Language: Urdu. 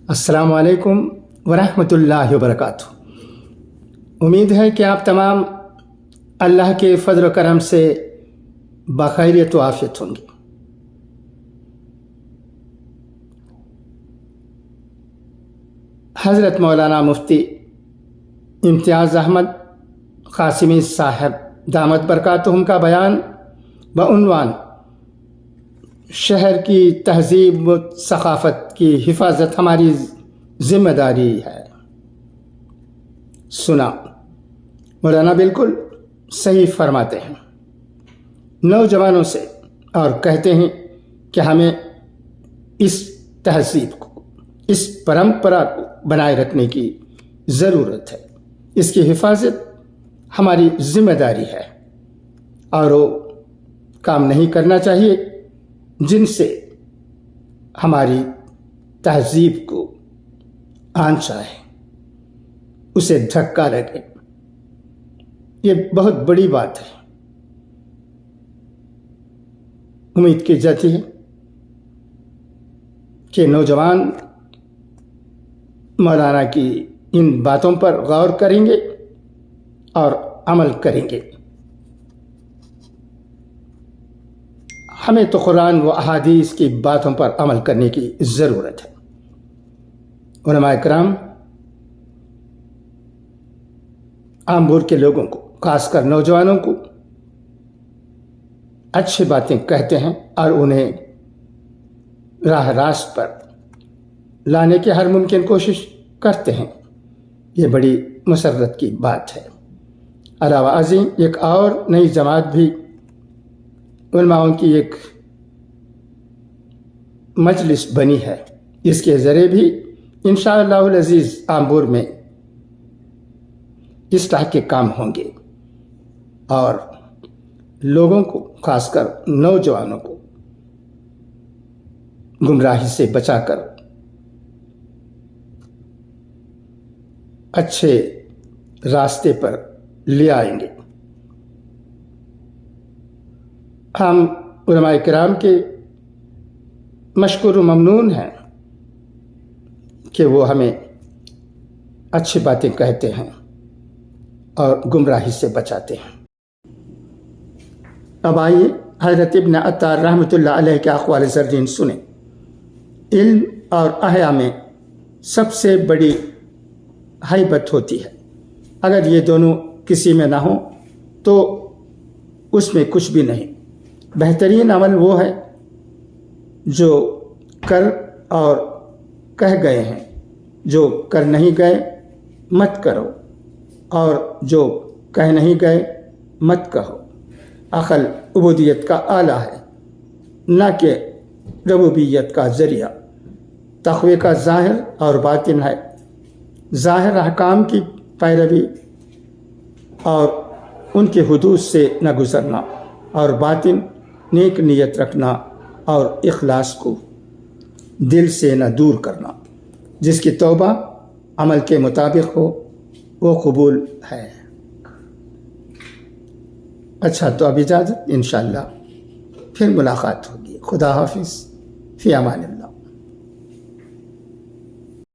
السلام علیکم ورحمۃ اللہ وبرکاتہ۔ امید ہے کہ آپ تمام اللہ کے فضل و کرم سے بخیریت و عافیت ہوں گے۔ حضرت مولانا مفتی امتیاز احمد قاسمی صاحب دامت برکاتہم کا بیان بعنوان شہر کی تہذیب و ثقافت کی حفاظت ہماری ذمہ داری ہے، سنا۔ مولانا بالکل صحیح فرماتے ہیں۔ نوجوانوں سے اور کہتے ہیں کہ ہمیں اس تہذیب کو، اس پرمپرا کو بنائے رکھنے کی ضرورت ہے، اس کی حفاظت ہماری ذمہ داری ہے، اور وہ کام نہیں کرنا چاہیے جن سے ہماری تہذیب کو آنچ آئے، اسے دھکا لگے۔ یہ بہت بڑی بات ہے۔ امید کی جاتی ہے کہ نوجوان مولانا کی ان باتوں پر غور کریں گے اور عمل کریں گے۔ ہمیں تو قرآن و احادیث کی باتوں پر عمل کرنے کی ضرورت ہے۔ علماء کرام آمبور کے لوگوں کو، خاص کر نوجوانوں کو، اچھی باتیں کہتے ہیں اور انہیں راہ راست پر لانے کی ہر ممکن کوشش کرتے ہیں۔ یہ بڑی مسرت کی بات ہے۔ علاوہ ازیں ایک اور نئی جماعت بھی، علماء کی ایک مجلس بنی ہے، اس کے ذریعے بھی انشاءاللہ العزیز آمبور میں اصلاح کے کام ہوں گے، اور لوگوں کو، خاص کر نوجوانوں کو، گمراہی سے بچا کر اچھے راستے پر لے آئیں گے۔ ہم علماء کرام کے مشکور و ممنون ہیں کہ وہ ہمیں اچھی باتیں کہتے ہیں اور گمراہی سے بچاتے ہیں۔ اب آئیے حضرت ابن عطار رحمۃ اللہ علیہ کے اقوال زرین سنیں۔ علم اور احیا میں سب سے بڑی ہیبت ہوتی ہے۔ اگر یہ دونوں کسی میں نہ ہوں تو اس میں کچھ بھی نہیں۔ بہترین عمل وہ ہے جو کر اور کہہ گئے ہیں، جو کر نہیں گئے مت کرو، اور جو کہہ نہیں گئے مت کہو۔ عقل عبودیت کا آلہ ہے، نہ کہ ربوبیت کا ذریعہ۔ تقوی کا ظاہر اور باطن ہے۔ ظاہر احکام کی پیروی اور ان کے حدود سے نہ گزرنا، اور باطن نیک نیت رکھنا اور اخلاص کو دل سے نہ دور کرنا۔ جس کی توبہ عمل کے مطابق ہو وہ قبول ہے۔ اچھا، تو اب اجازت، انشاءاللہ پھر ملاقات ہوگی۔ خدا حافظ، فی امان اللہ۔